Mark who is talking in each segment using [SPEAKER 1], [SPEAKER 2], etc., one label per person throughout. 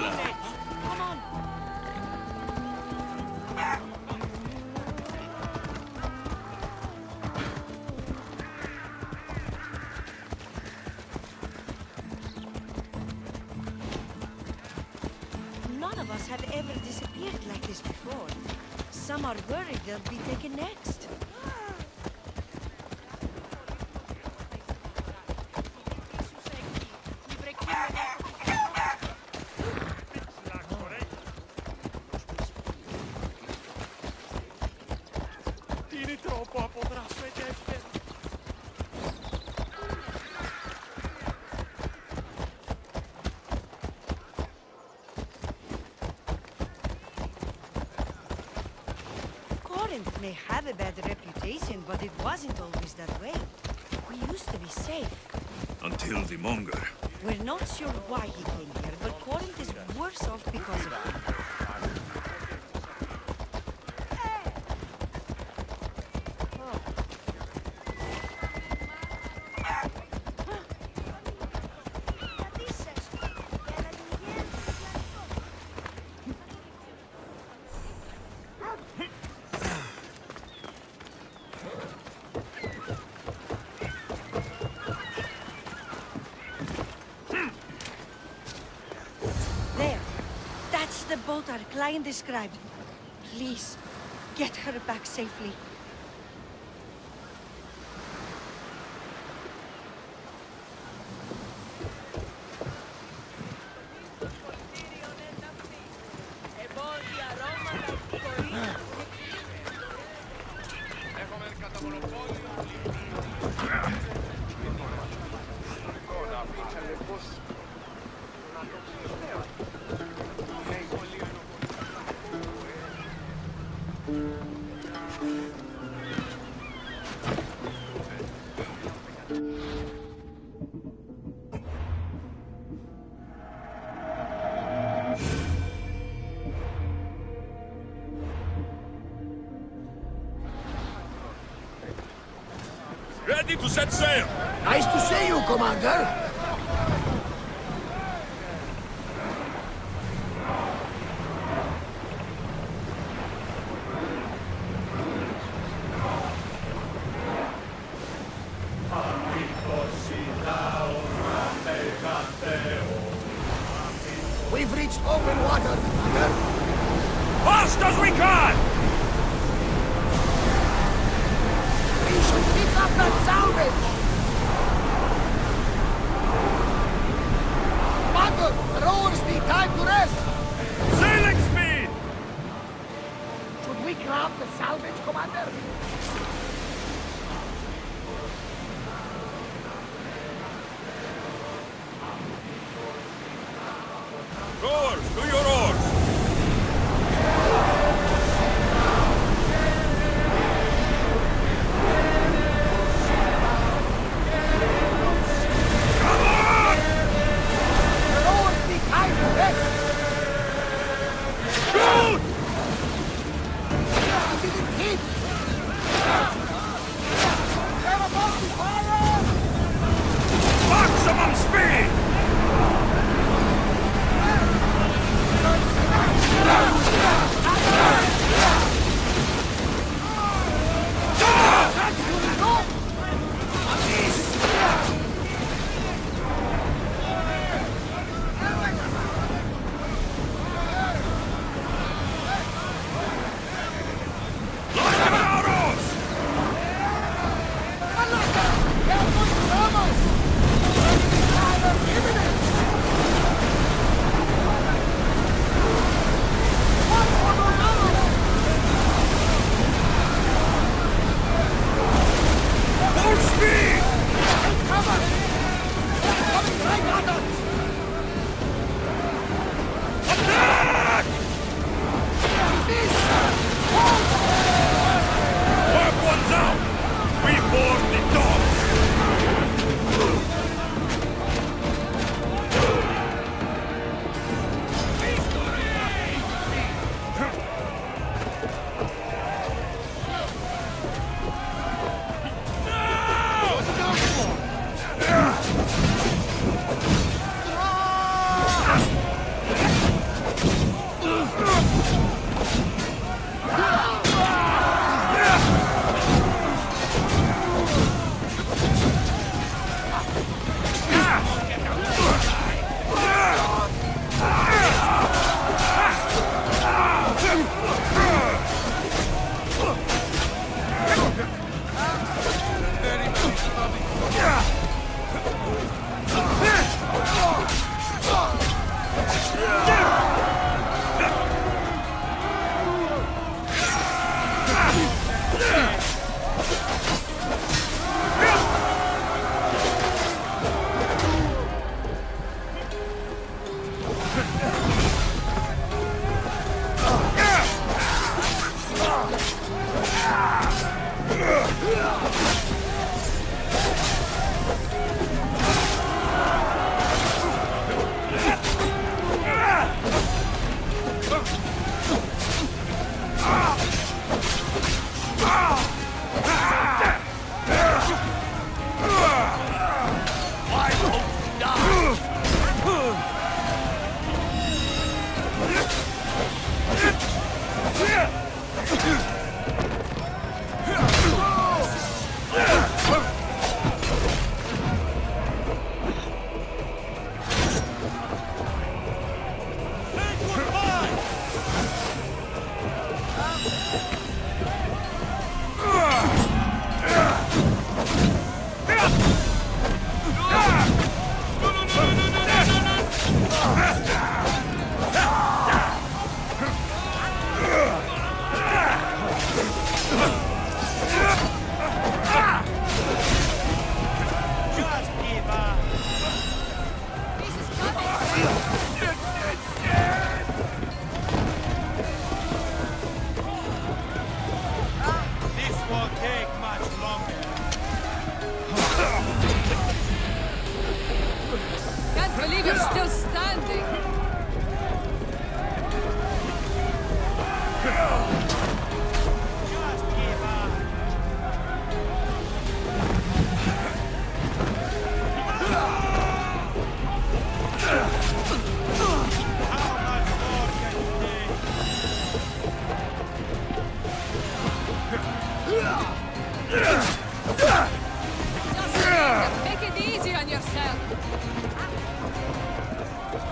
[SPEAKER 1] well.
[SPEAKER 2] Come on. None of us have ever disappeared like this before. Some are worried they'll be taken next.
[SPEAKER 1] Tiri troppo a potrà svedette.
[SPEAKER 2] Corinth may have a bad reputation, but it wasn't always that way. We used to be safe.
[SPEAKER 1] Until the monger.
[SPEAKER 2] We're not sure why he came here, but Corinth is worse off because of him. There. That's the boat our client described. Please, get her back safely.
[SPEAKER 1] Ready to set sail!
[SPEAKER 3] Nice to see you, Commander. We've reached open water, Commander.
[SPEAKER 1] Fast as we can!
[SPEAKER 3] We should pick up that salvage! Commander, the rowers need time to rest!
[SPEAKER 1] Sailing speed!
[SPEAKER 3] Should we grab the salvage, Commander?
[SPEAKER 1] Rowers, to your oars! Come on!
[SPEAKER 3] The rowers need time to rest!
[SPEAKER 1] Shoot!
[SPEAKER 3] He didn't hit!
[SPEAKER 1] This won't take much longer.
[SPEAKER 4] Can't believe you're still standing.
[SPEAKER 1] Just give up. How much more can you take?
[SPEAKER 4] Just make it easy on yourself.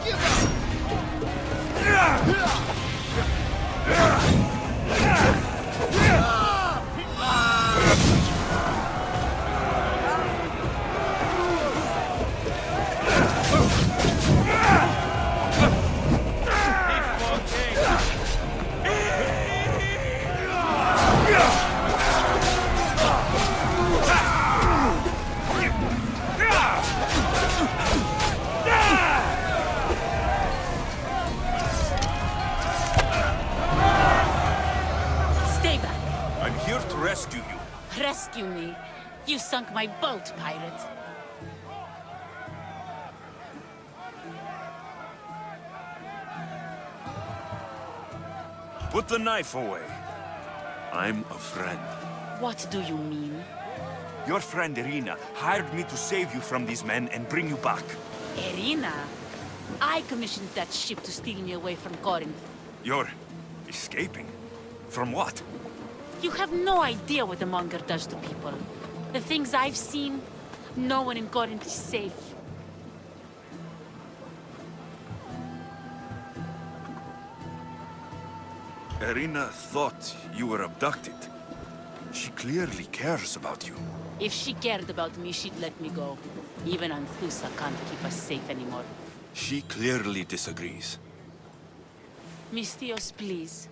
[SPEAKER 1] This won't take.
[SPEAKER 5] Stay back.
[SPEAKER 1] I'm here to rescue you.
[SPEAKER 5] Rescue me. You sunk my boat, pirate.
[SPEAKER 1] Put the knife away. I'm a friend.
[SPEAKER 5] What do you mean?
[SPEAKER 1] Your friend Irina hired me to save you from these men and bring you back.
[SPEAKER 5] Irina? I commissioned that ship to steal me away from Corinth.
[SPEAKER 1] You're escaping? From what?
[SPEAKER 5] You have no idea what the monger does to people. The things I've seen, no one in Corinth is safe.
[SPEAKER 1] Irina thought you were abducted. She clearly cares about you.
[SPEAKER 5] If she cared about me, she'd let me go. Even Anthusa can't keep us safe anymore.
[SPEAKER 1] She clearly disagrees.
[SPEAKER 5] Mystios, please.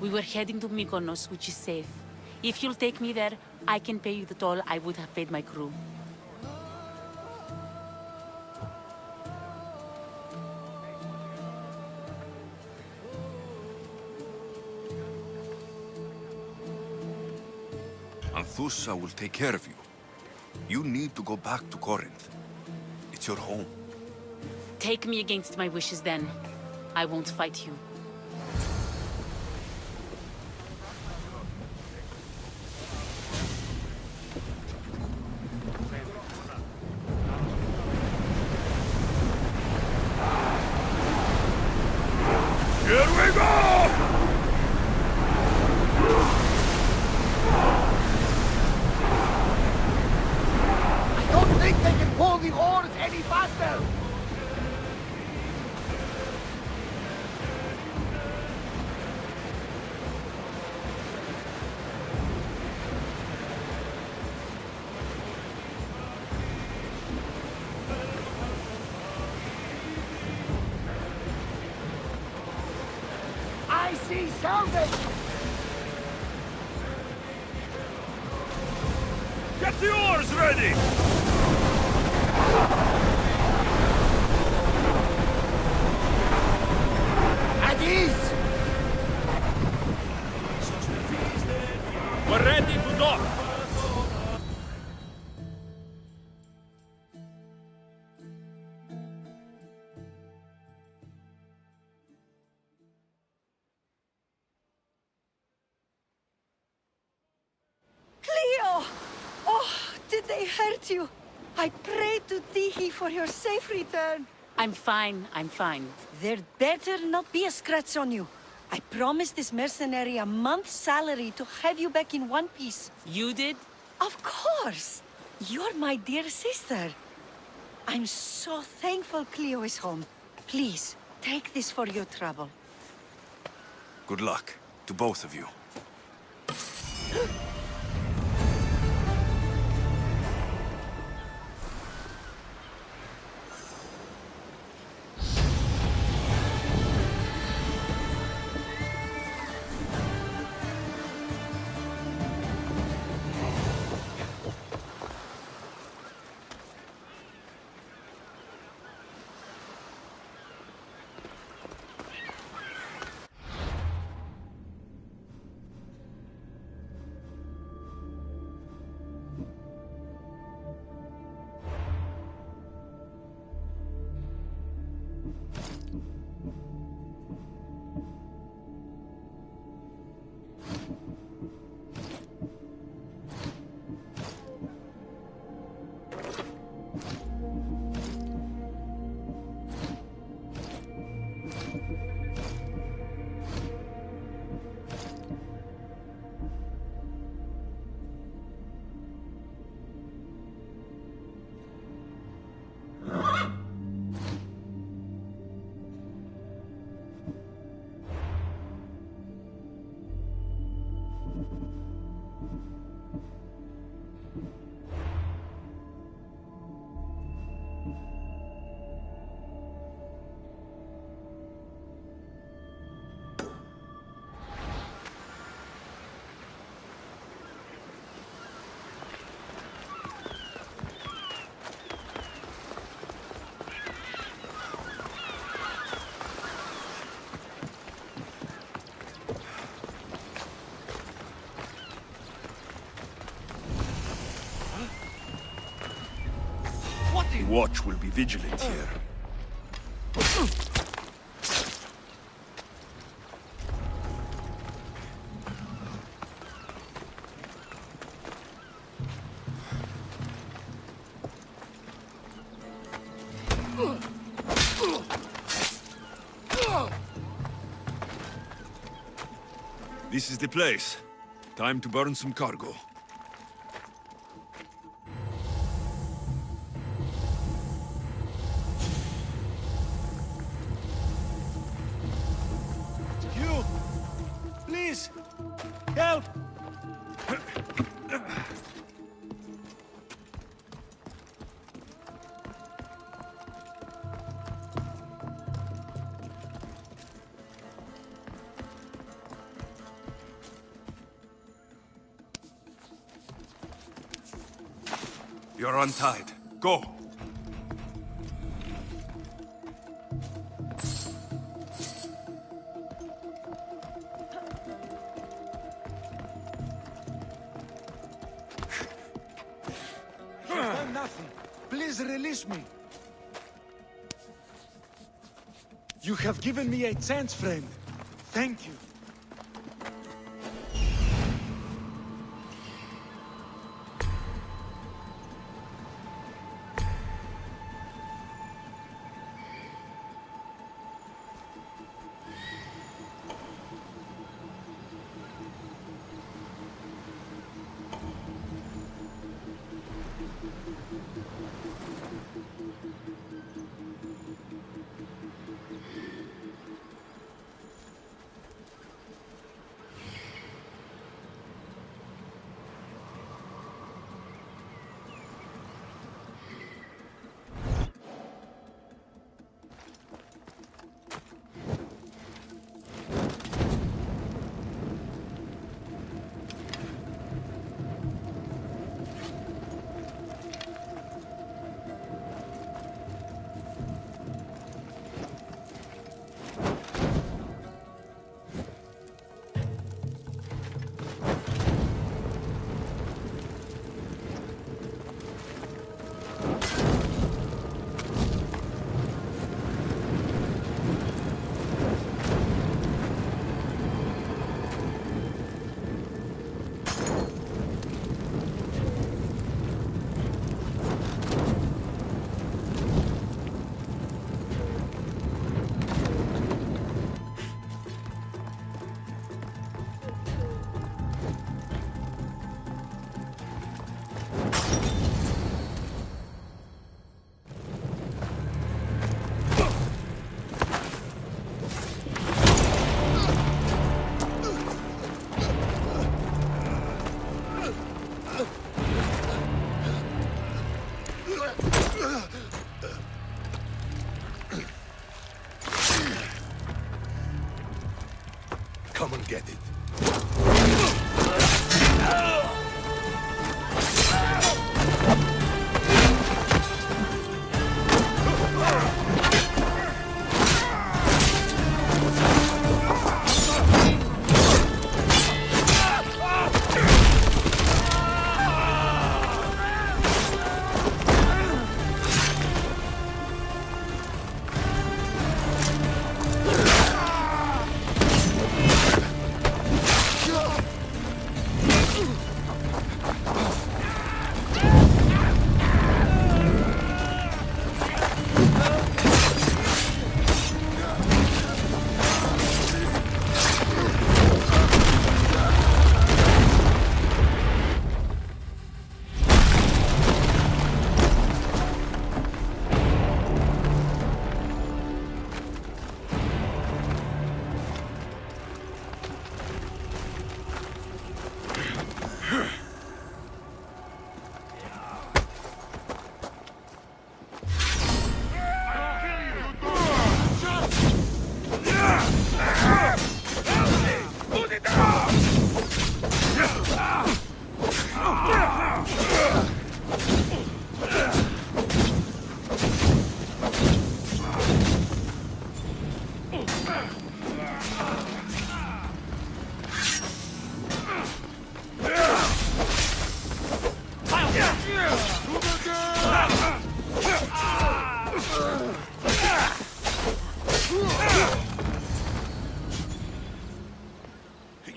[SPEAKER 5] We were heading to Mykonos, which is safe. If you'll take me there, I can pay you the toll I would have paid my crew.
[SPEAKER 1] Anthusa will take care of you. You need to go back to Corinth. It's your home.
[SPEAKER 5] Take me against my wishes then. I won't fight you.
[SPEAKER 1] Here we go!
[SPEAKER 3] I don't think they can pull the oars any faster! I see salvage!
[SPEAKER 1] Get the oars ready!
[SPEAKER 3] At ease!
[SPEAKER 1] We're ready to dock!
[SPEAKER 2] Cleo! Oh, did they hurt you? I prayed to Tihi for your safe return.
[SPEAKER 5] I'm fine, I'm fine.
[SPEAKER 2] There better not be a scratch on you. I promised this mercenary a month's salary to have you back in one piece.
[SPEAKER 5] You did?
[SPEAKER 2] Of course! You're my dear sister. I'm so thankful Cleo is home. Please, take this for your trouble.
[SPEAKER 1] Good luck to both of you. The watch will be vigilant here. This is the place. Time to burn some cargo.
[SPEAKER 3] You! Please! Help!
[SPEAKER 1] You're untied. Go!
[SPEAKER 3] I've done nothing. Please release me. You have given me a chance, friend. Thank you.
[SPEAKER 1] come and get it.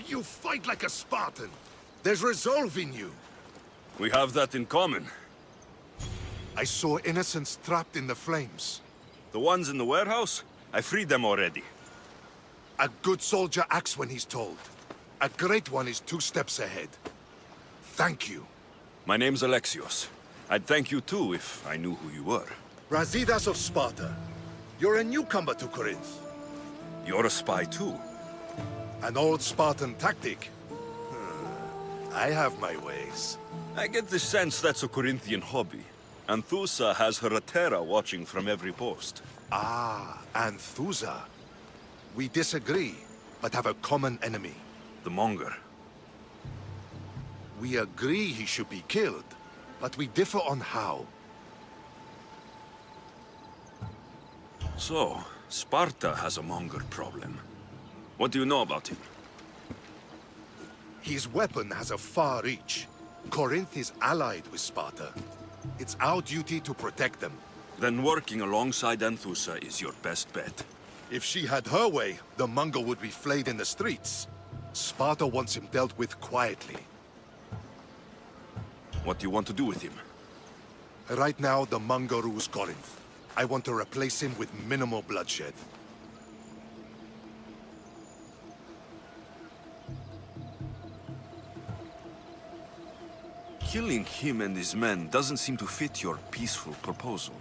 [SPEAKER 6] You fight like a Spartan. There's resolve in you.
[SPEAKER 1] We have that in common.
[SPEAKER 6] I saw innocents trapped in the flames.
[SPEAKER 1] The ones in the warehouse? I freed them already.
[SPEAKER 6] A good soldier acts when he's told. A great one is 2 steps ahead. Thank you.
[SPEAKER 1] My name's Alexios. I'd thank you too if I knew who you were.
[SPEAKER 6] Brasidas of Sparta. You're a newcomer to Corinth.
[SPEAKER 1] You're a spy too.
[SPEAKER 6] An old Spartan tactic. I have my ways.
[SPEAKER 1] I get the sense that's a Corinthian hobby. Anthusa has her Atera watching from every post.
[SPEAKER 6] Ah, Anthusa. We disagree, but have a common enemy.
[SPEAKER 1] The Monger.
[SPEAKER 6] We agree he should be killed, but we differ on how.
[SPEAKER 1] So, Sparta has a Monger problem. What do you know about him?
[SPEAKER 6] His weapon has a far reach. Corinth is allied with Sparta. It's our duty to protect them.
[SPEAKER 1] Then working alongside Anthusa is your best bet.
[SPEAKER 6] If she had her way, the Mongol would be flayed in the streets. Sparta wants him dealt with quietly.
[SPEAKER 1] What do you want to do with him?
[SPEAKER 6] Right now, the Mongol rules Corinth. I want to replace him with minimal bloodshed.
[SPEAKER 1] Killing him and his men doesn't seem to fit your peaceful proposal.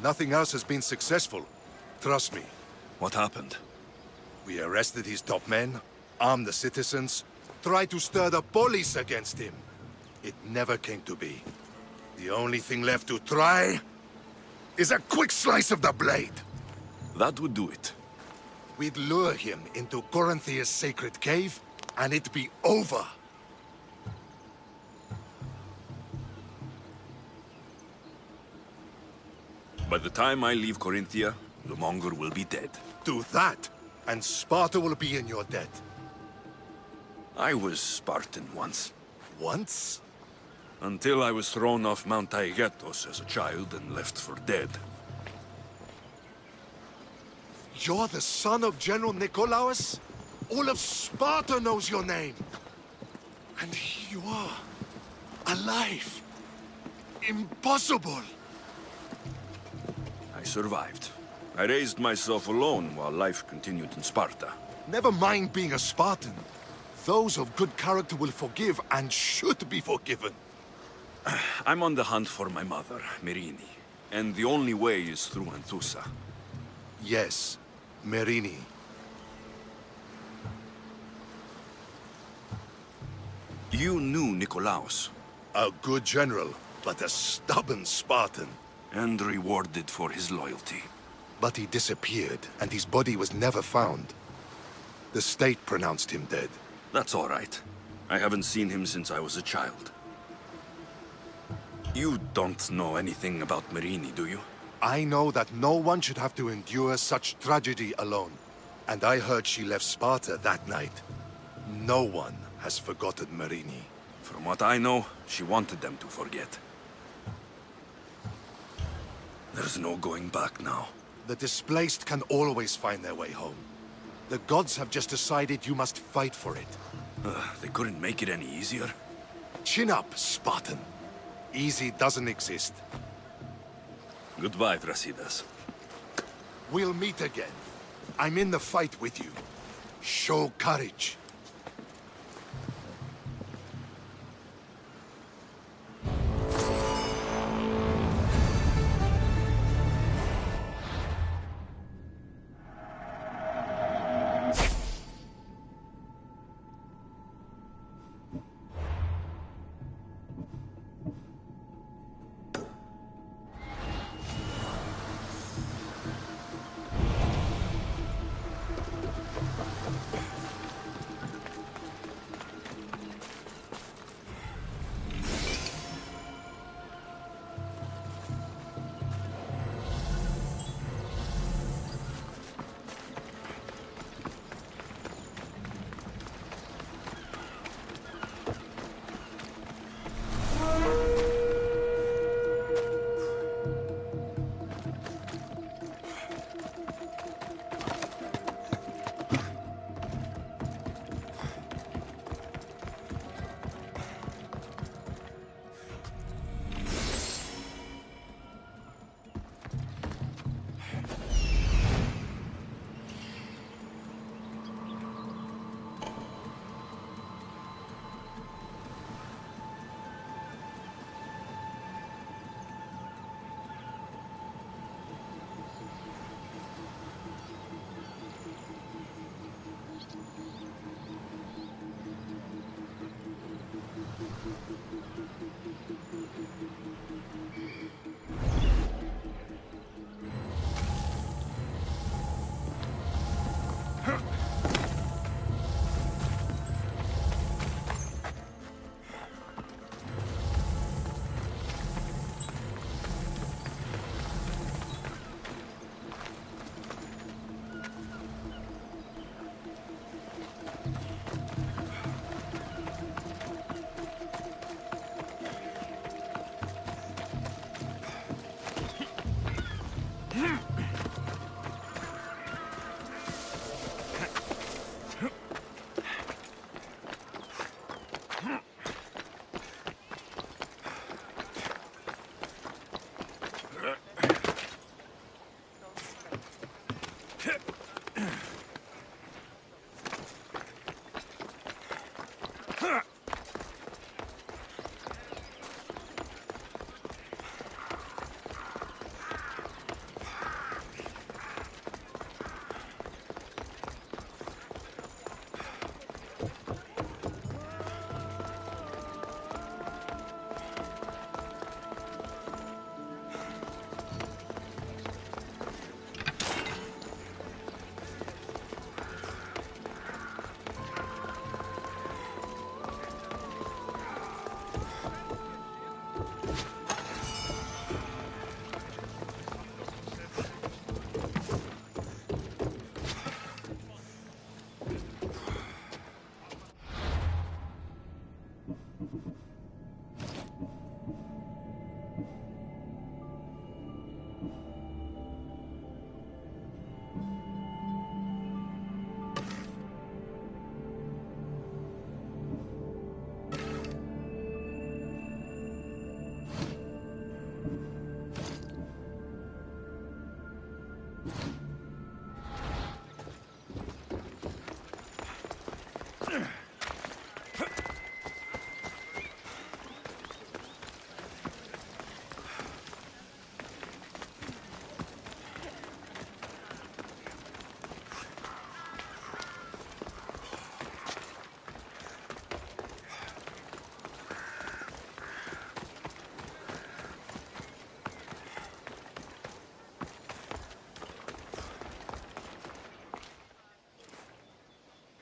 [SPEAKER 6] Nothing else has been successful. Trust me.
[SPEAKER 1] What happened?
[SPEAKER 6] We arrested his top men, armed the citizens, tried to stir the police against him. It never came to be. The only thing left to try is a quick slice of the blade.
[SPEAKER 1] That would do it.
[SPEAKER 6] We'd lure him into Corinthia's sacred cave, and it'd be over.
[SPEAKER 1] By the time I leave Corinthia, the Monger will be dead.
[SPEAKER 6] Do that, and Sparta will be in your debt.
[SPEAKER 1] I was Spartan once.
[SPEAKER 6] Once?
[SPEAKER 1] Until I was thrown off Mount Taygetos as a child and left for dead.
[SPEAKER 6] You're the son of General Nikolaos? All of Sparta knows your name. And here you are, alive. Impossible.
[SPEAKER 1] I survived. I raised myself alone while life continued in Sparta.
[SPEAKER 6] Never mind being a Spartan. Those of good character will forgive and should be forgiven.
[SPEAKER 1] I'm on the hunt for my mother, Merini. And the only way is through Anthusa.
[SPEAKER 6] Yes, Merini.
[SPEAKER 1] You knew Nikolaos.
[SPEAKER 6] A good general, but a stubborn Spartan.
[SPEAKER 1] And rewarded for his loyalty.
[SPEAKER 6] But he disappeared, and his body was never found. The state pronounced him dead.
[SPEAKER 1] That's all right. I haven't seen him since I was a child. You don't know anything about Marini, do you?
[SPEAKER 6] I know that no one should have to endure such tragedy alone. And I heard she left Sparta that night. No one has forgotten Marini.
[SPEAKER 1] From what I know, she wanted them to forget. There's no going back now.
[SPEAKER 6] The displaced can always find their way home. The gods have just decided you must fight for it.
[SPEAKER 1] They couldn't make it any easier.
[SPEAKER 6] Chin up, Spartan. Easy doesn't exist.
[SPEAKER 1] Goodbye, Brasidas.
[SPEAKER 6] We'll meet again. I'm in the fight with you. Show courage.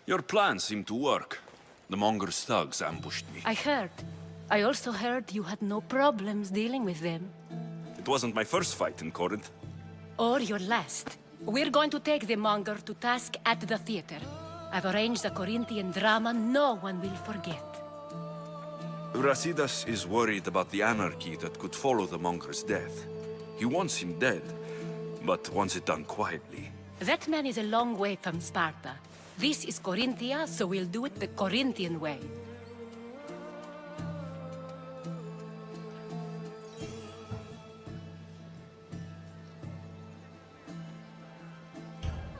[SPEAKER 1] Your plan seemed to work. The Monger's thugs ambushed me.
[SPEAKER 7] I heard. I also heard you had no problems dealing with them.
[SPEAKER 1] It wasn't my first fight in Corinth.
[SPEAKER 7] Or your last. We're going to take the monger to task at the theater. I've arranged a Corinthian drama no one will forget.
[SPEAKER 1] Brasidas is worried about the anarchy that could follow the Monger's death. He wants him dead, but wants it done quietly.
[SPEAKER 7] That man is a long way from Sparta. This is Corinthia, so we'll do it the Corinthian way.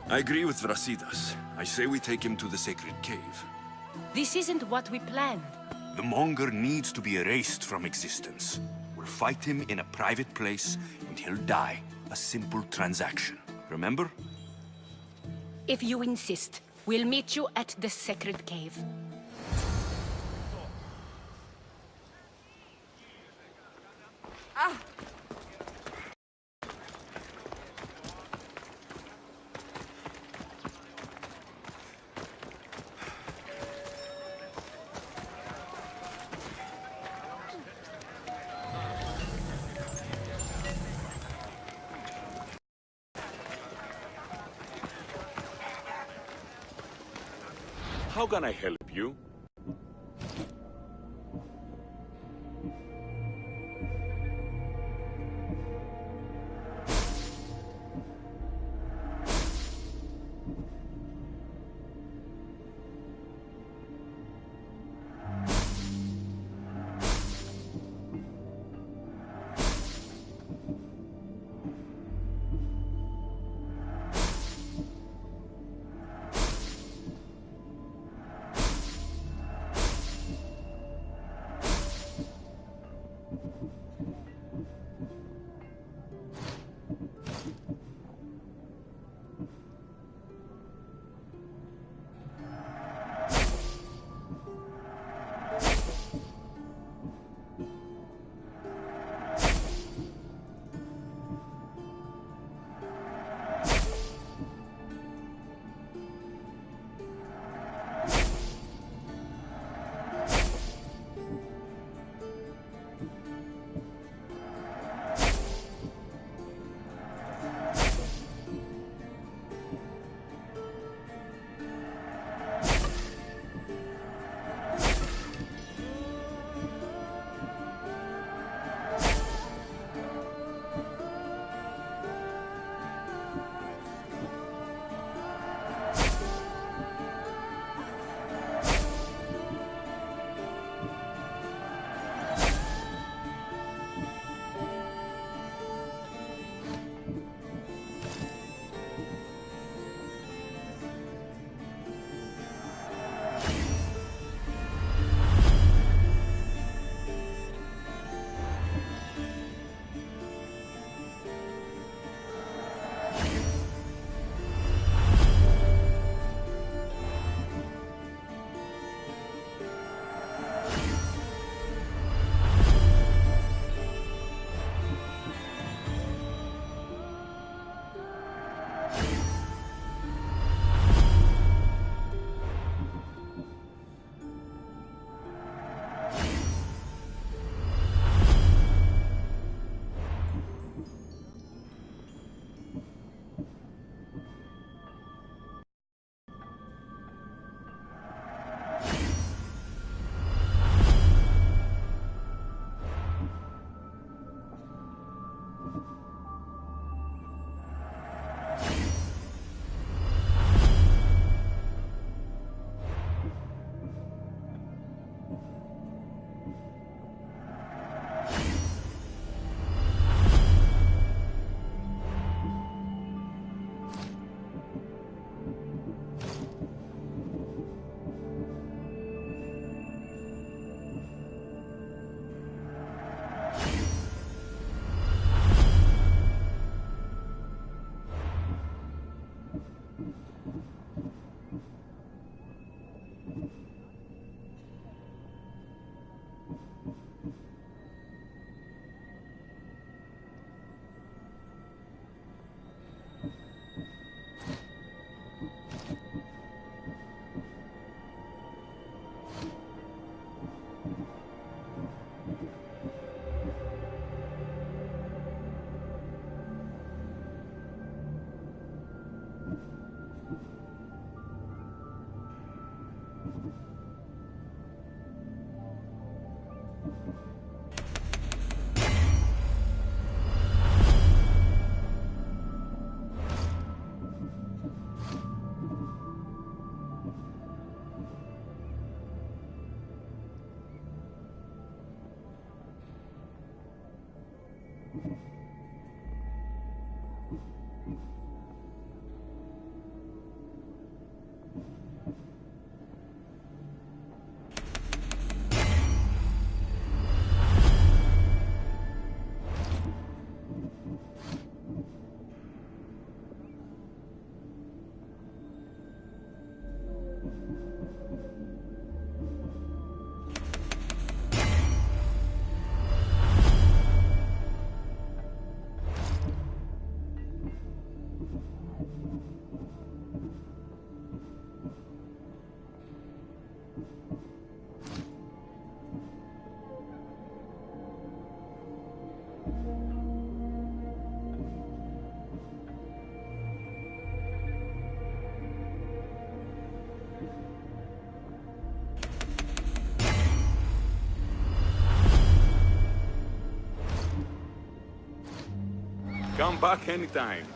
[SPEAKER 1] I agree with Brasidas. I say we take him to the sacred cave.
[SPEAKER 7] This isn't what we planned.
[SPEAKER 1] The Monger needs to be erased from existence. We'll fight him in a private place, and he'll die. A simple transaction. Remember?
[SPEAKER 7] If you insist, we'll meet you at the sacred cave.
[SPEAKER 8] How can I help you? Come back anytime.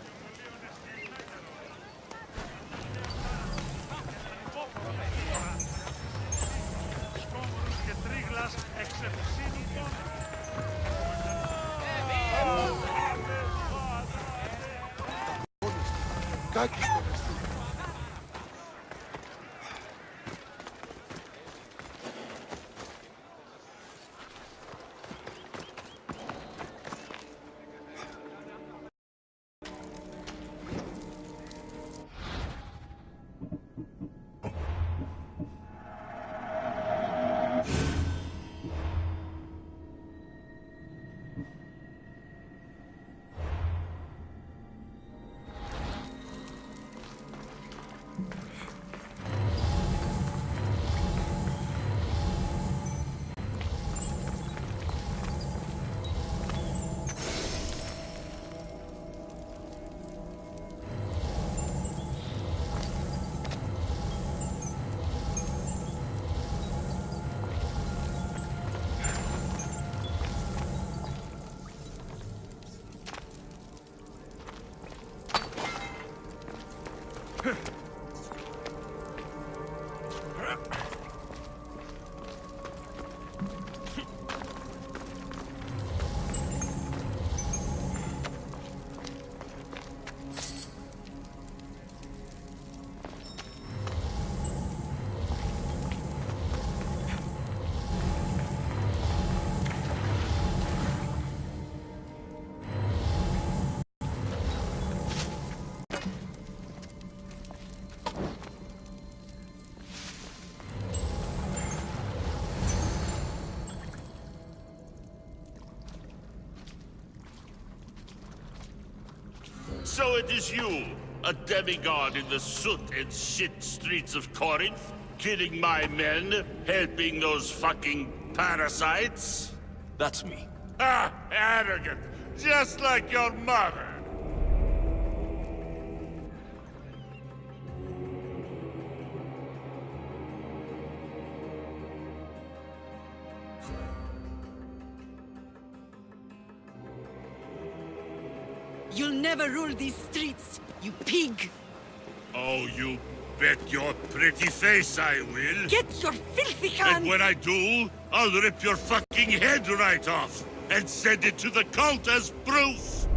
[SPEAKER 9] So it is you, a demigod in the soot and shit streets of Corinth, killing my men, helping those fucking parasites?
[SPEAKER 1] That's me.
[SPEAKER 9] Ah, arrogant, just like your mother.
[SPEAKER 2] You'll never rule these streets, you pig!
[SPEAKER 9] Oh, you bet your pretty face I will.
[SPEAKER 2] Get your filthy hands!
[SPEAKER 9] And when I do, I'll rip your fucking head right off and send it to the cult as proof.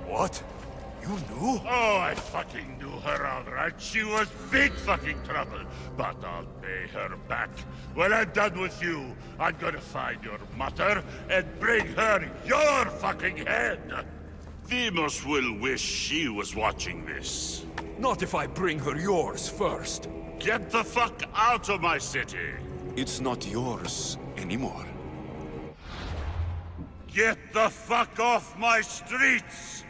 [SPEAKER 1] What? You knew?
[SPEAKER 9] Oh, I fucking knew her all right. She was big fucking trouble. But I'll pay her back. When I'm done with you, I'm gonna find your mother and bring her your fucking head. Demos will wish she was watching this.
[SPEAKER 1] Not if I bring her yours first.
[SPEAKER 9] Get the fuck out of my city.
[SPEAKER 1] It's not yours anymore.
[SPEAKER 9] Get the fuck off my streets!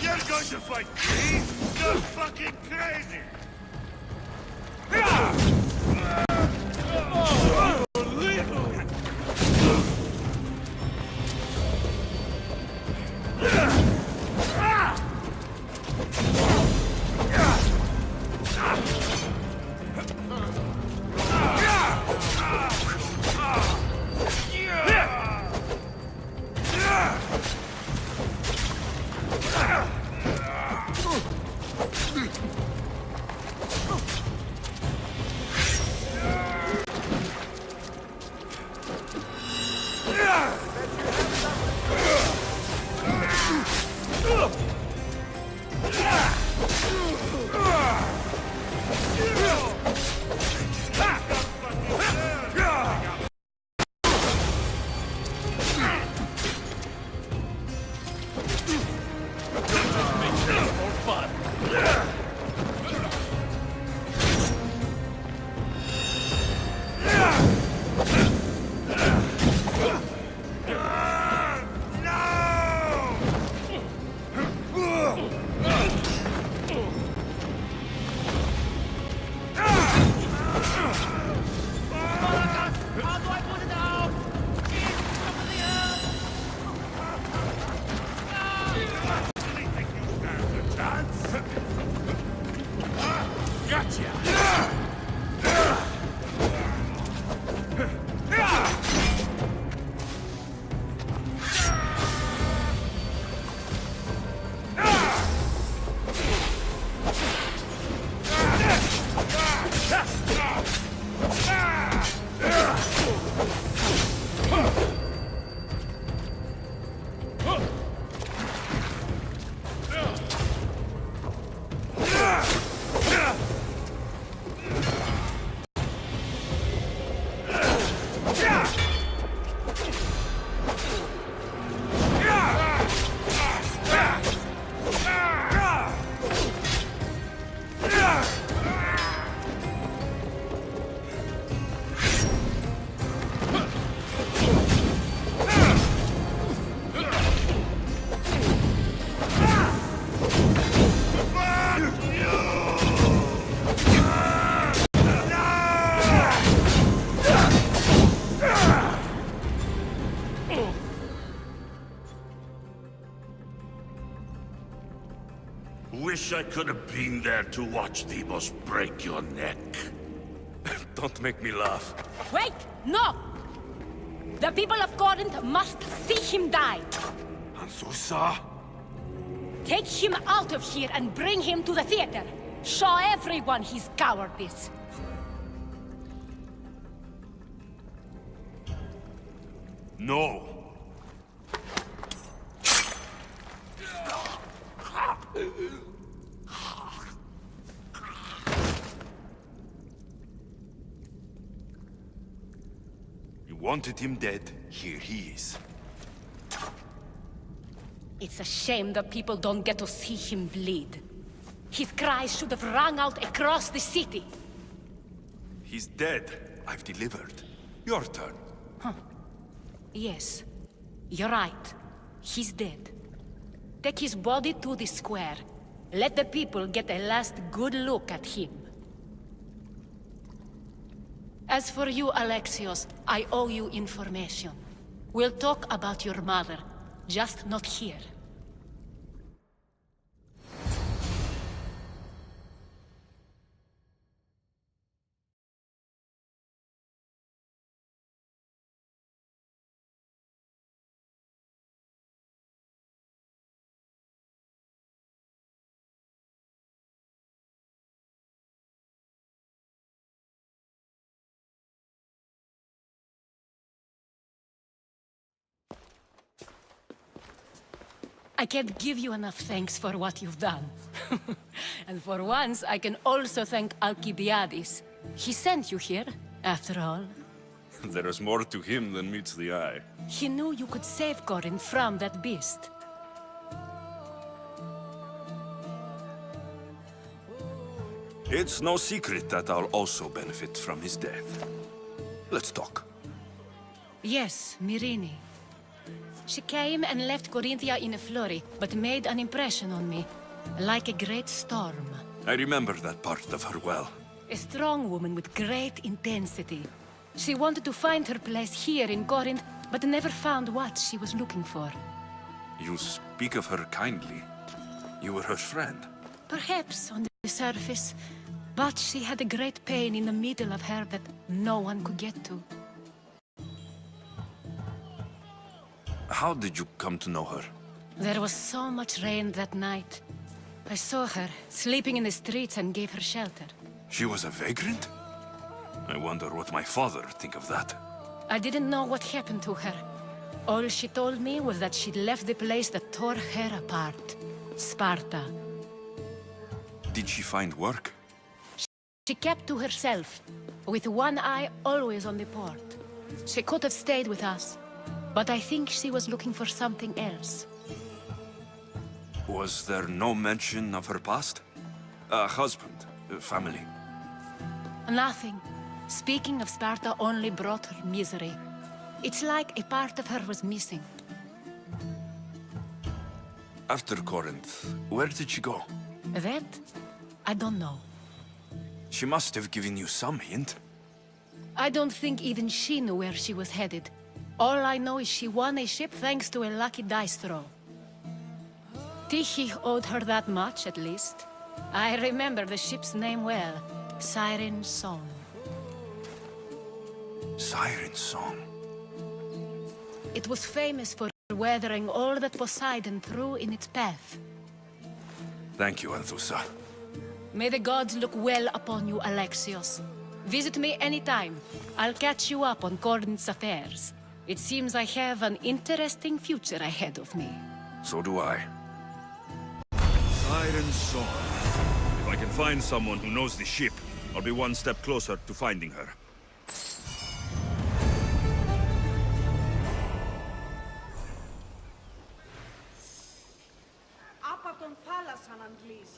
[SPEAKER 9] You're going to fight me? You're fucking crazy! Wish I could have been there to watch Demos break your neck.
[SPEAKER 1] Don't make me laugh.
[SPEAKER 7] Wait! No! The people of Corinth must see him die.
[SPEAKER 1] Anthusa?
[SPEAKER 7] Take him out of here and bring him to the theater. Show everyone his cowardice.
[SPEAKER 1] No. You wanted him dead. Here he is.
[SPEAKER 7] It's a shame that people don't get to see him bleed. His cries should have rung out across the city.
[SPEAKER 1] He's dead. I've delivered. Your turn.
[SPEAKER 7] Yes, you're right. He's dead. Take his body to the square. Let the people get a last good look at him. As for you, Alexios, I owe you information. We'll talk about your mother, just not here. I can't give you enough thanks for what you've done. And for once, I can also thank Alcibiades. He sent you here, after all.
[SPEAKER 8] There is more to him than meets the eye.
[SPEAKER 7] He knew you could save Corinth from that beast.
[SPEAKER 1] It's no secret that I'll also benefit from his death. Let's talk.
[SPEAKER 7] Yes, Myrine. She came and left Corinthia in a flurry, but made an impression on me, like a great storm.
[SPEAKER 1] I remember that part of her well.
[SPEAKER 7] A strong woman with great intensity. She wanted to find her place here in Corinth, but never found what she was looking for.
[SPEAKER 1] You speak of her kindly. You were her friend.
[SPEAKER 7] Perhaps on the surface, but she had a great pain in the middle of her that no one could get to.
[SPEAKER 1] How did you come to know her?
[SPEAKER 7] There was so much rain that night. I saw her, sleeping in the streets, and gave her shelter.
[SPEAKER 1] She was a vagrant? I wonder what my father think of that.
[SPEAKER 7] I didn't know what happened to her. All she told me was that she'd left the place that tore her apart. Sparta.
[SPEAKER 1] Did she find work?
[SPEAKER 7] She kept to herself, with one eye always on the port. She could have stayed with us, but I think she was looking for something else.
[SPEAKER 1] Was there no mention of her past? A husband, a family?
[SPEAKER 7] Nothing. Speaking of Sparta only brought her misery. It's like a part of her was missing.
[SPEAKER 1] After Corinth, where did she go?
[SPEAKER 7] That? I don't know.
[SPEAKER 1] She must have given you some hint.
[SPEAKER 7] I don't think even she knew where she was headed. All I know is she won a ship thanks to a lucky dice throw. Tyche owed her that much, at least. I remember the ship's name well. Siren Song.
[SPEAKER 1] Siren Song.
[SPEAKER 7] It was famous for weathering all that Poseidon threw in its path.
[SPEAKER 1] Thank you, Anthusa.
[SPEAKER 7] May the gods look well upon you, Alexios. Visit me anytime. I'll catch you up on Corinth's affairs. It seems I have an interesting future ahead of me.
[SPEAKER 1] So do I.
[SPEAKER 8] Siren Song. If I can find someone who knows the ship, I'll be one step closer to finding her.
[SPEAKER 4] Άπα τον θάλασσαν, Αντλής.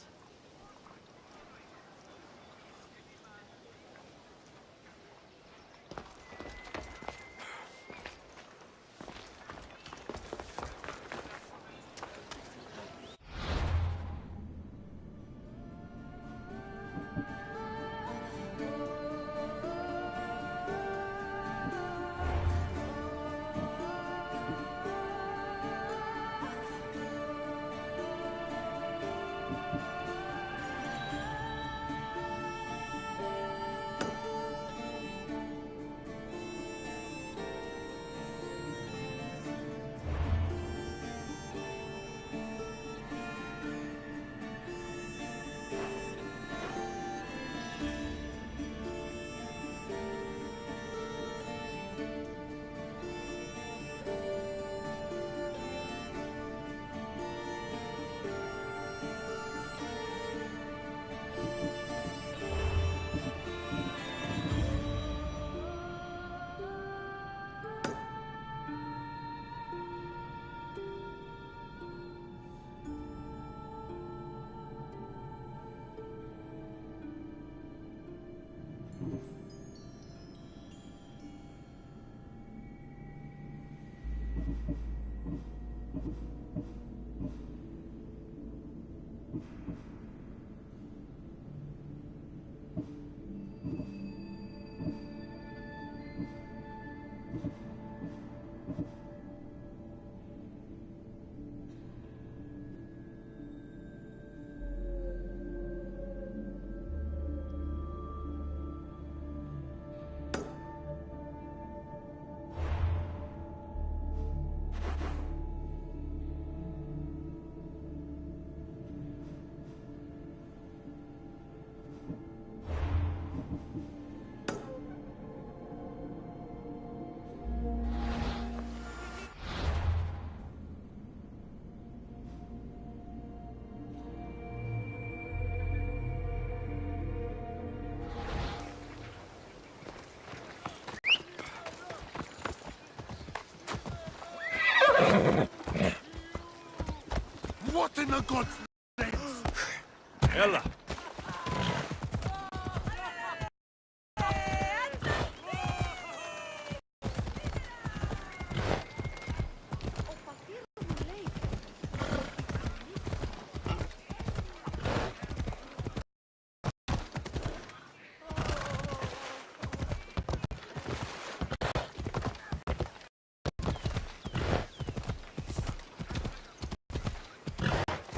[SPEAKER 6] What in the God's name?
[SPEAKER 8] Ella!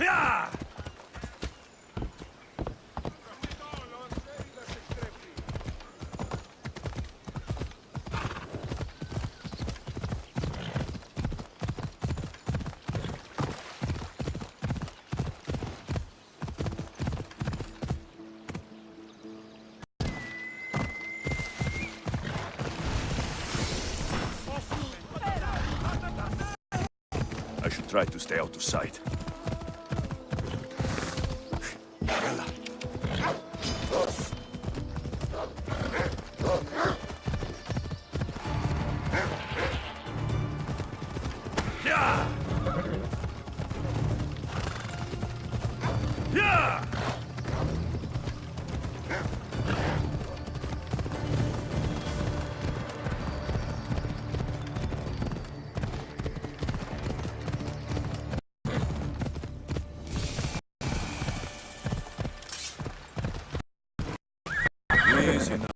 [SPEAKER 8] Yeah! I should try to stay out of sight. Yeah! Yeah! Easy now.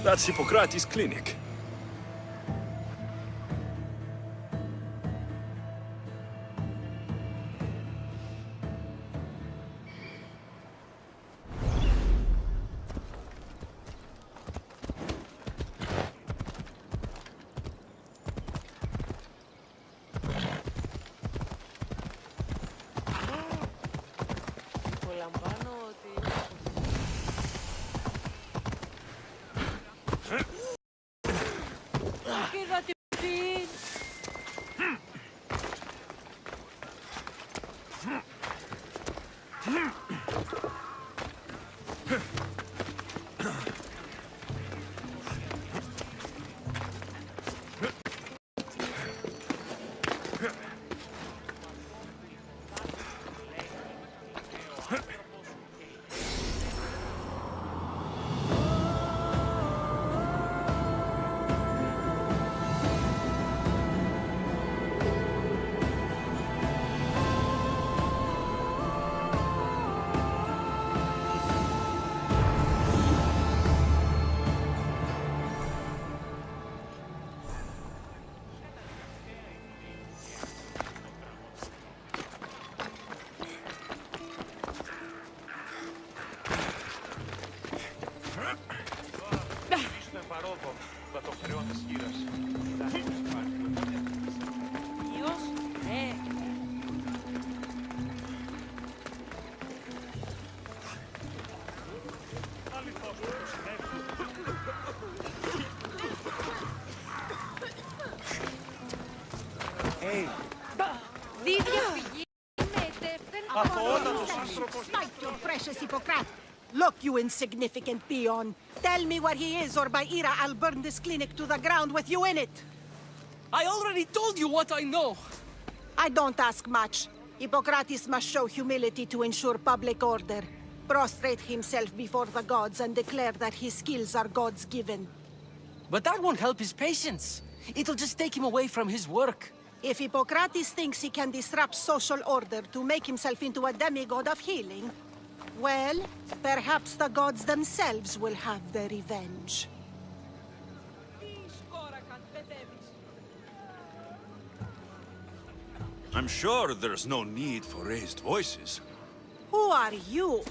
[SPEAKER 8] That's Hippocrates' clinic.
[SPEAKER 2] Smite your precious Hippocrates! Look, you insignificant peon. Tell me where he is, or by Ira, I'll burn this clinic to the ground with you in it.
[SPEAKER 10] I already told you what I know.
[SPEAKER 2] I don't ask much. Hippocrates must show humility to ensure public order. Prostrate himself before the gods and declare that his skills are gods given.
[SPEAKER 10] But that won't help his patients. It'll just take him away from his work.
[SPEAKER 2] If Hippocrates thinks he can disrupt social order to make himself into a demigod of healing, well, perhaps the gods themselves will have their revenge.
[SPEAKER 1] I'm sure there's no need for raised voices.
[SPEAKER 4] Who are you?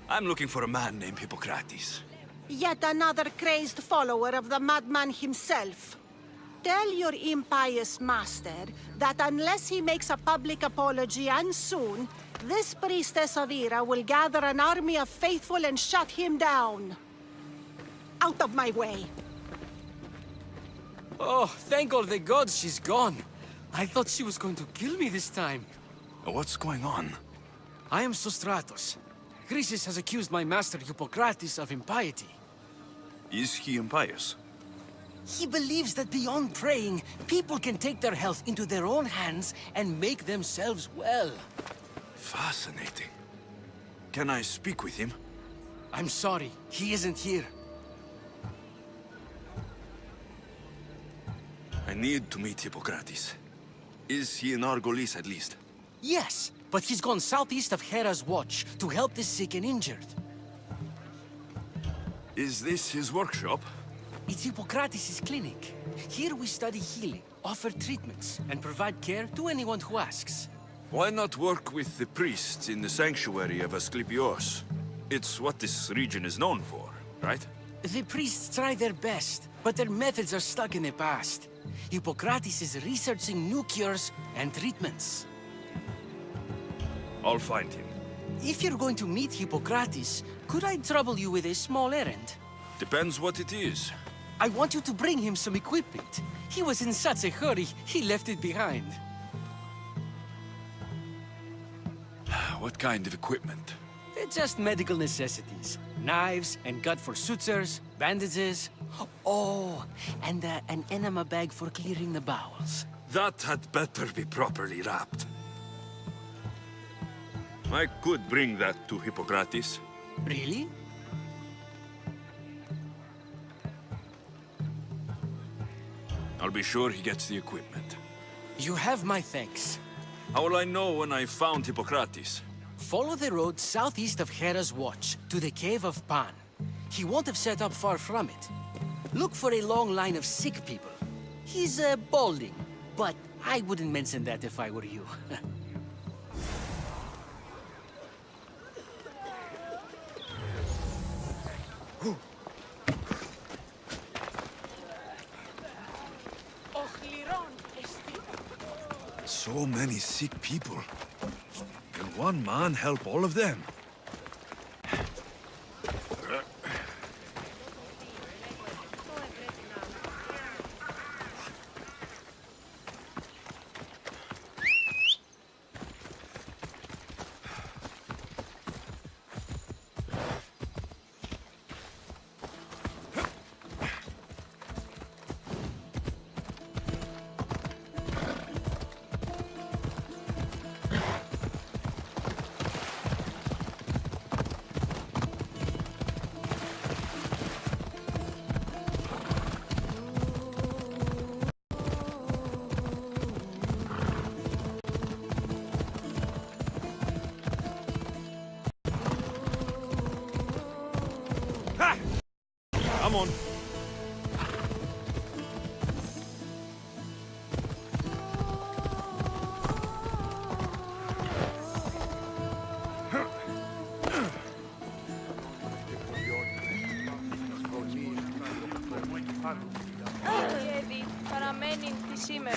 [SPEAKER 1] I'm looking for a man named Hippocrates.
[SPEAKER 4] Yet another crazed follower of the madman himself. Tell your impious master that unless he makes a public apology and soon, this priestess of Ira will gather an army of faithful and shut him down. Out of my way.
[SPEAKER 10] Oh, thank all the gods she's gone. I thought she was going to kill me this time.
[SPEAKER 1] What's going on?
[SPEAKER 10] I am Sostratos. Chrysis has accused my master Hippocrates of impiety.
[SPEAKER 1] Is he impious?
[SPEAKER 10] He believes that beyond praying, people can take their health into their own hands and make themselves well.
[SPEAKER 1] Fascinating. Can I speak with him?
[SPEAKER 10] I'm sorry, he isn't here.
[SPEAKER 1] I need to meet Hippocrates. Is he in Argolis at least?
[SPEAKER 10] Yes, but he's gone southeast of Hera's watch to help the sick and injured.
[SPEAKER 1] Is this his workshop?
[SPEAKER 10] It's Hippocrates' clinic. Here we study healing, offer treatments, and provide care to anyone who asks.
[SPEAKER 1] Why not work with the priests in the sanctuary of Asclepios? It's what this region is known for, right?
[SPEAKER 10] The priests try their best, but their methods are stuck in the past. Hippocrates is researching new cures and treatments.
[SPEAKER 1] I'll find him.
[SPEAKER 10] If you're going to meet Hippocrates, could I trouble you with a small errand?
[SPEAKER 1] Depends what it is.
[SPEAKER 10] I want you to bring him some equipment. He was in such a hurry, he left it behind.
[SPEAKER 1] What kind of equipment?
[SPEAKER 10] Just medical necessities. Knives and gut for sutures, bandages. Oh, and an enema bag for clearing the bowels.
[SPEAKER 1] That had better be properly wrapped. I could bring that to Hippocrates.
[SPEAKER 10] Really?
[SPEAKER 1] I'll be sure he gets the equipment.
[SPEAKER 10] You have my thanks.
[SPEAKER 1] How will I know when I found Hippocrates?
[SPEAKER 10] Follow the road southeast of Hera's watch to the cave of Pan. He won't have set up far from it. Look for a long line of sick people. He's balding, but I wouldn't mention that if I were you.
[SPEAKER 1] So many sick people. Can one man help all of them? Come on.
[SPEAKER 11] Ήδη παραμένει τη σήμερα.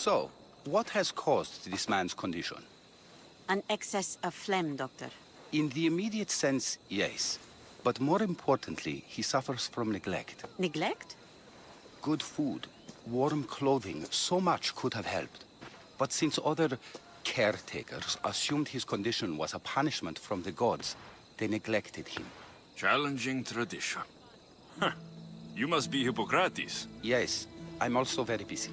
[SPEAKER 12] So, what has caused this man's condition?
[SPEAKER 2] An excess of phlegm, Doctor.
[SPEAKER 12] In the immediate sense, yes. But more importantly, he suffers from neglect.
[SPEAKER 2] Neglect?
[SPEAKER 12] Good food, warm clothing, so much could have helped. But since other caretakers assumed his condition was a punishment from the gods, they neglected him.
[SPEAKER 8] Challenging tradition. Huh. You must be Hippocrates.
[SPEAKER 12] Yes, I'm also very busy.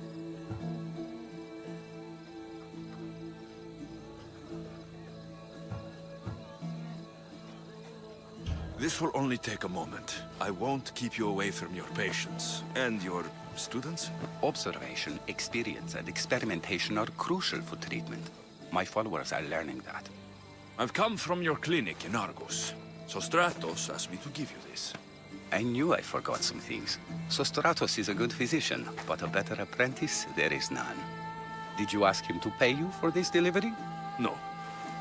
[SPEAKER 1] This will only take a moment. I won't keep you away from your patients. And your students?
[SPEAKER 12] Observation, experience, and experimentation are crucial for treatment. My followers are learning that.
[SPEAKER 1] I've come from your clinic in Argos. So Stratos asked me to give you this.
[SPEAKER 12] I knew I forgot some things. Sostratos is a good physician, but a better apprentice there is none. Did you ask him to pay you for this delivery?
[SPEAKER 1] No.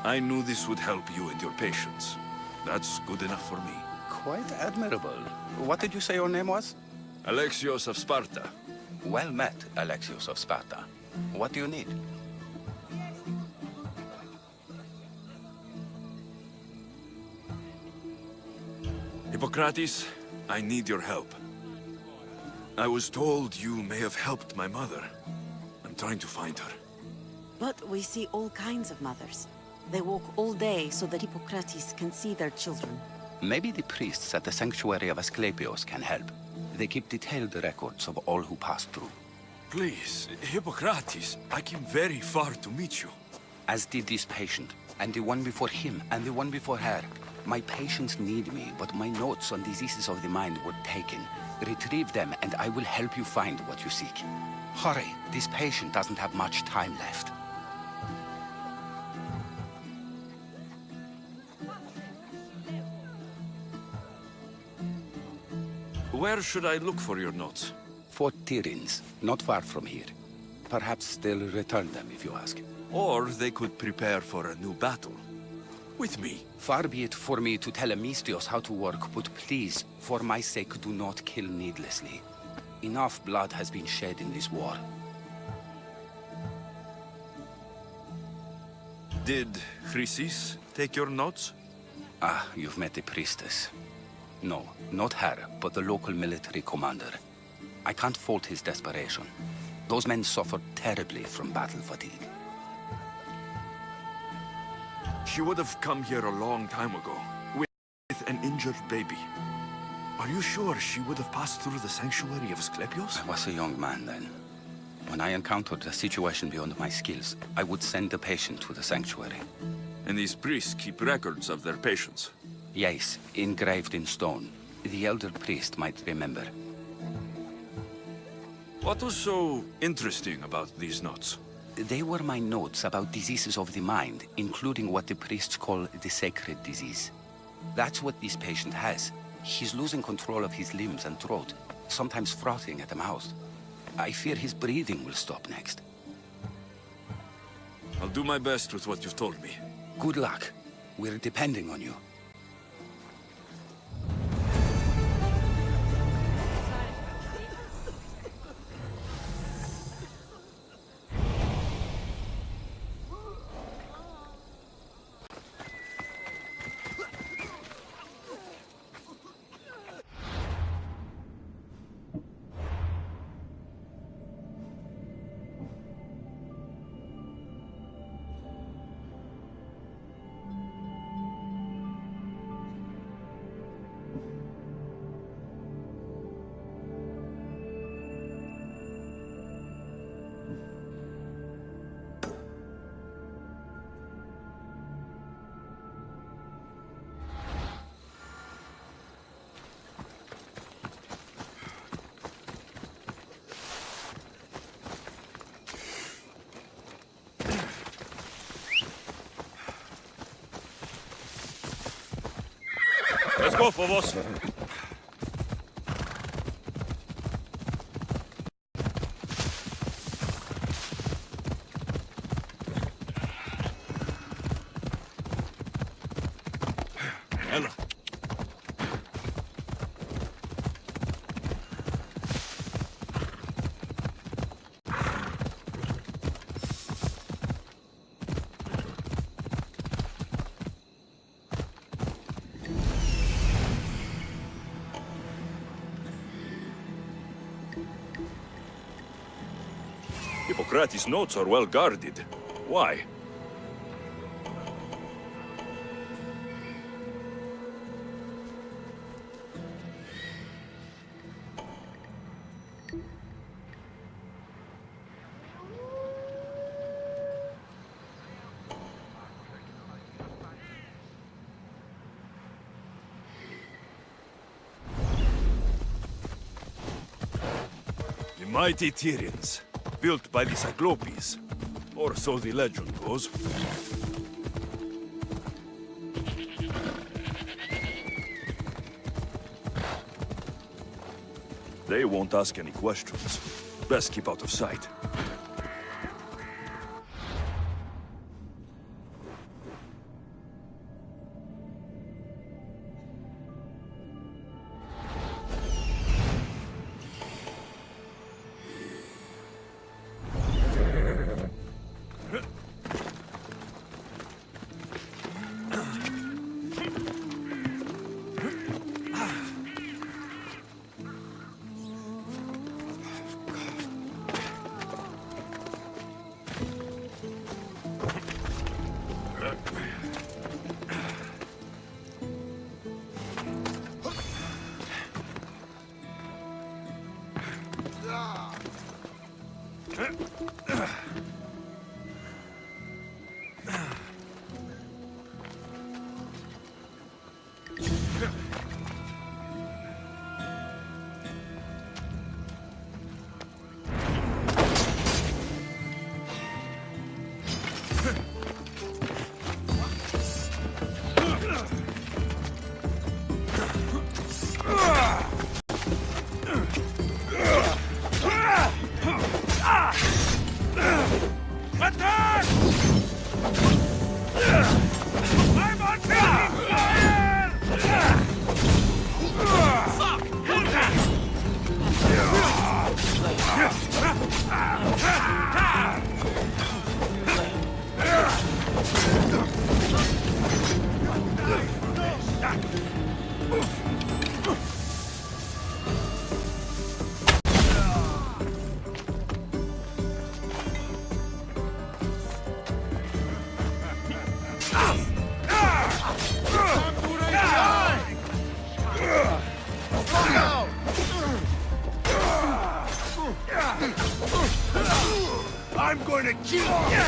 [SPEAKER 1] I knew this would help you and your patients. That's good enough for me.
[SPEAKER 12] Quite admirable. What did you say your name was?
[SPEAKER 1] Alexios of Sparta.
[SPEAKER 12] Well met, Alexios of Sparta. What do you need?
[SPEAKER 1] Hippocrates, I need your help. I was told you may have helped my mother. I'm trying to find her.
[SPEAKER 2] But we see all kinds of mothers. They walk all day so that Hippocrates can see their children.
[SPEAKER 12] Maybe the priests at the sanctuary of Asclepios can help. They keep detailed records of all who pass through.
[SPEAKER 1] Please, Hippocrates, I came very far to meet you.
[SPEAKER 12] As did this patient, and the one before him, and the one before her. My patients need me, but my notes on diseases of the mind were taken. Retrieve them, and I will help you find what you seek. Hurry, this patient doesn't have much time left.
[SPEAKER 1] Where should I look for your notes?
[SPEAKER 12] Fort Tyrins, not far from here. Perhaps they'll return them if you ask.
[SPEAKER 1] Or they could prepare for a new battle. With me.
[SPEAKER 12] Far be it for me to tell Amistios how to work, but please, for my sake, do not kill needlessly. Enough blood has been shed in this war.
[SPEAKER 1] Did Chrysis take your notes?
[SPEAKER 12] Ah, you've met the priestess. No, not her, but the local military commander. I can't fault his desperation. Those men suffered terribly from battle fatigue.
[SPEAKER 1] She would have come here a long time ago, with an injured baby. Are you sure she would have passed through the sanctuary of Asclepios?
[SPEAKER 12] I was a young man then. When I encountered a situation beyond my skills, I would send the patient to the sanctuary.
[SPEAKER 1] And these priests keep records of their patients?
[SPEAKER 12] Yes, engraved in stone. The elder priest might remember.
[SPEAKER 1] What was so interesting about these notes?
[SPEAKER 12] They were my notes about diseases of the mind, including what the priests call the sacred disease. That's what this patient has. He's losing control of his limbs and throat, sometimes frothing at the mouth. I fear his breathing will stop next.
[SPEAKER 1] I'll do my best with what you've told me.
[SPEAKER 12] Good luck. We're depending on you.
[SPEAKER 8] Let's go, Phobos. Ella. Hippocrates' notes are well guarded. Why? The mighty Tyrians, built by the Cyclopes, or so the legend goes. They won't ask any questions. Best keep out of sight.
[SPEAKER 3] I'm going to kill you!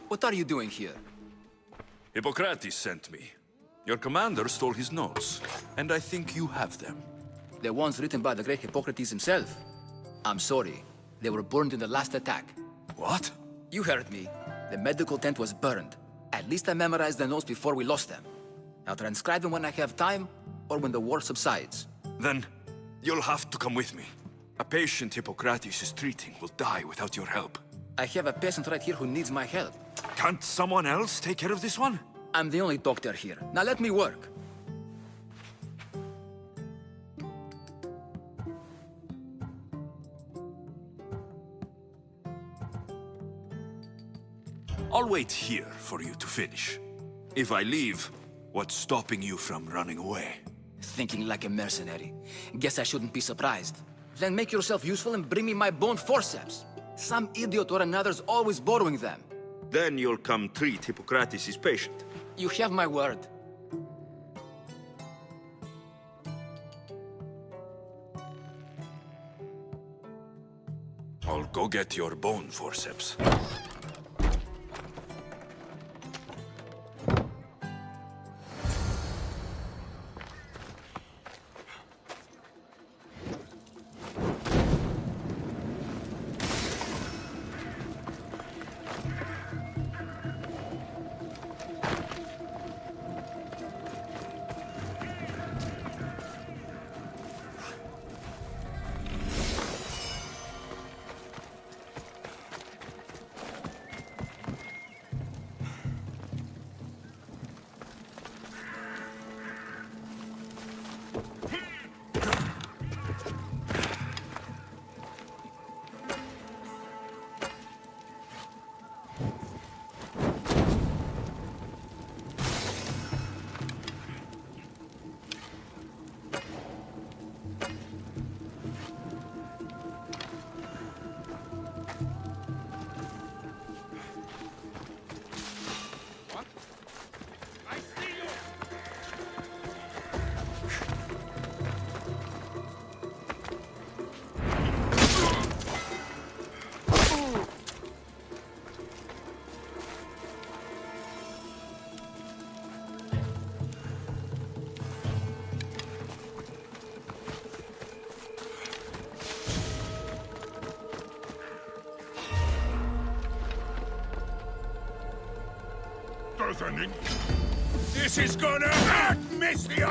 [SPEAKER 10] What are you doing here?
[SPEAKER 1] Hippocrates sent me. Your commander stole his notes, and I think you have them.
[SPEAKER 10] The ones written by the great Hippocrates himself. I'm sorry. They were burned in the last attack.
[SPEAKER 1] What?
[SPEAKER 10] You heard me. The medical tent was burned. At least I memorized the notes before we lost them. I'll transcribe them when I have time, or when the war subsides.
[SPEAKER 1] Then, you'll have to come with me. A patient Hippocrates is treating will die without your help.
[SPEAKER 10] I have a patient right here who needs my help.
[SPEAKER 1] Can't someone else take care of this one?
[SPEAKER 10] I'm the only doctor here. Now let me work.
[SPEAKER 1] I'll wait here for you to finish. If I leave, what's stopping you from running away?
[SPEAKER 10] Thinking like a mercenary. Guess I shouldn't be surprised. Then make yourself useful and bring me my bone forceps. Some idiot or another's always borrowing them.
[SPEAKER 1] Then you'll come treat Hippocrates' patient.
[SPEAKER 10] You have my word.
[SPEAKER 1] I'll go get your bone forceps.
[SPEAKER 9] poisoning. This is gonna hurt, Monsieur!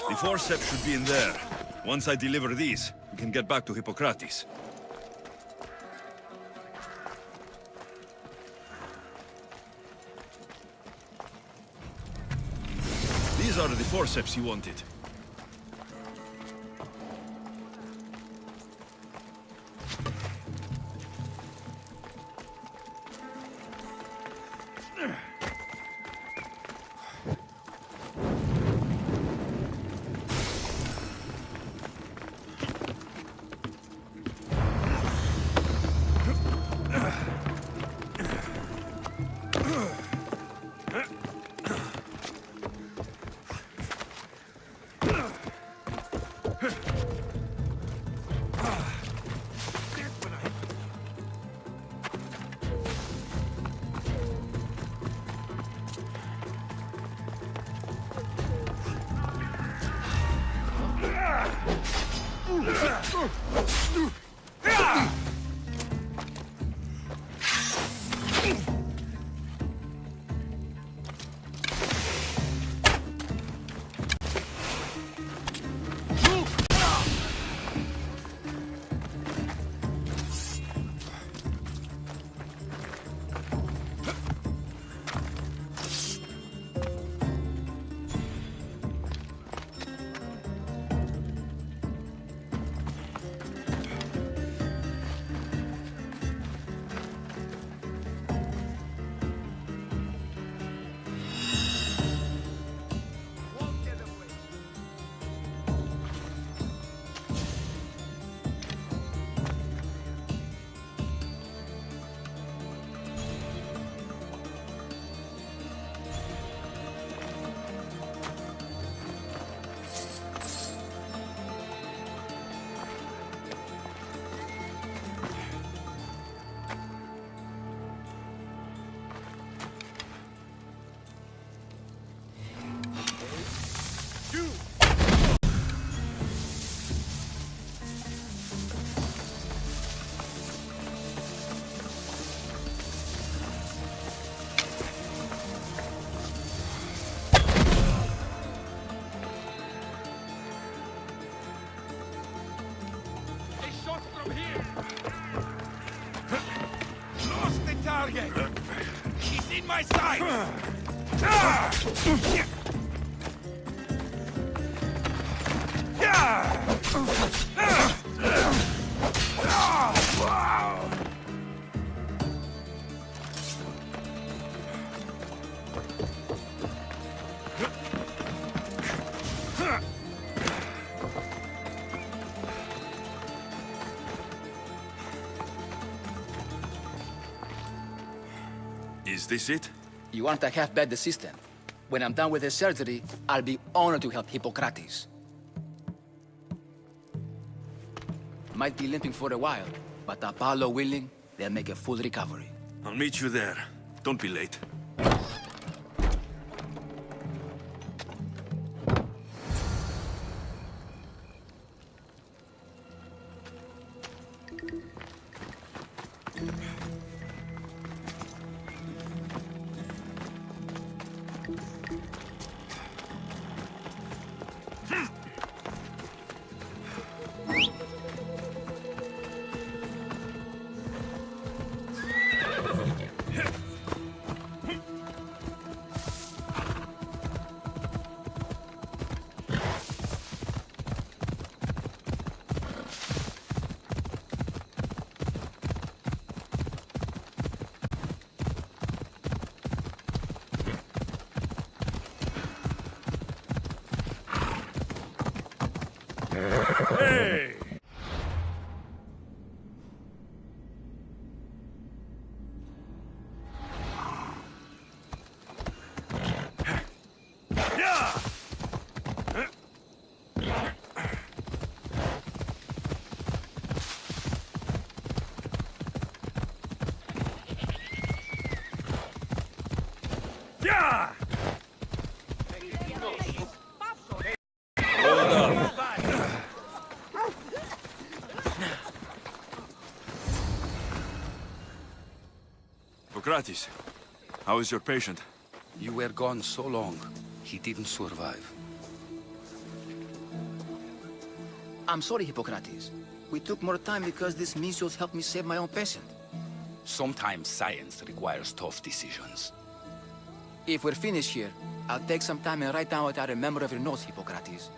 [SPEAKER 8] The forceps should be in there. Once I deliver these, we can get back to Hippocrates. These are the forceps you wanted.
[SPEAKER 9] He's in my sight!
[SPEAKER 1] Is this it?
[SPEAKER 13] You want a half-bed assistant? When I'm done with the surgery, I'll be honored to help Hippocrates. Might be limping for a while, but Apollo willing, they'll make a full recovery.
[SPEAKER 1] I'll meet you there. Don't be late.
[SPEAKER 8] Hey! Yeah!
[SPEAKER 1] Hippocrates, how is your patient?
[SPEAKER 12] You were gone so long, he didn't survive.
[SPEAKER 13] I'm sorry, Hippocrates. We took more time because this measles helped me save my own patient.
[SPEAKER 12] Sometimes science requires tough decisions.
[SPEAKER 13] If we're finished here, I'll take some time and write down what I remember of your notes, Hippocrates.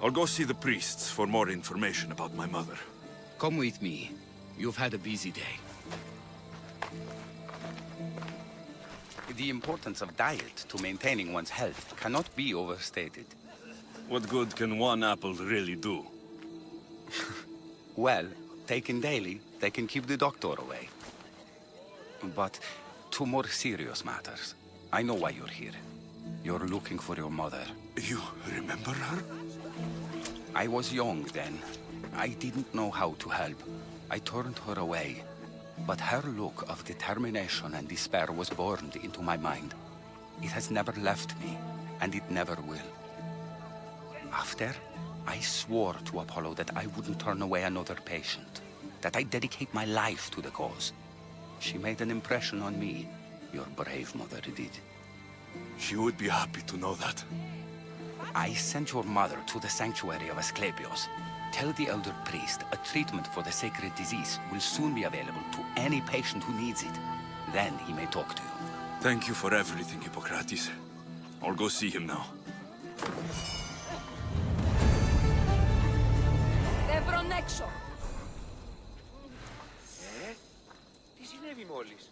[SPEAKER 1] I'll go see the priests for more information about my mother.
[SPEAKER 12] Come with me. You've had a busy day. The importance of diet to maintaining one's health cannot be overstated.
[SPEAKER 1] What good can one apple really do?
[SPEAKER 12] Well, taken daily, they can keep the doctor away. But to more serious matters, I know why you're here. You're looking for your mother.
[SPEAKER 1] You remember her?
[SPEAKER 12] I was young then. I didn't know how to help. I turned her away. But her look of determination and despair was burned into my mind. It has never left me, and it never will. After, I swore to Apollo that I wouldn't turn away another patient, that I'd dedicate my life to the cause. She made an impression on me. Your brave mother did.
[SPEAKER 1] She would be happy to know that.
[SPEAKER 12] I sent your mother to the sanctuary of Asclepios. Tell the elder priest a treatment for the sacred disease will soon be available to any patient who needs it. Then he may talk to you.
[SPEAKER 1] Thank you for everything, Hippocrates. I'll go see him now.
[SPEAKER 11] Δεν βρονέξω.
[SPEAKER 3] Τι συνέβη μόλις?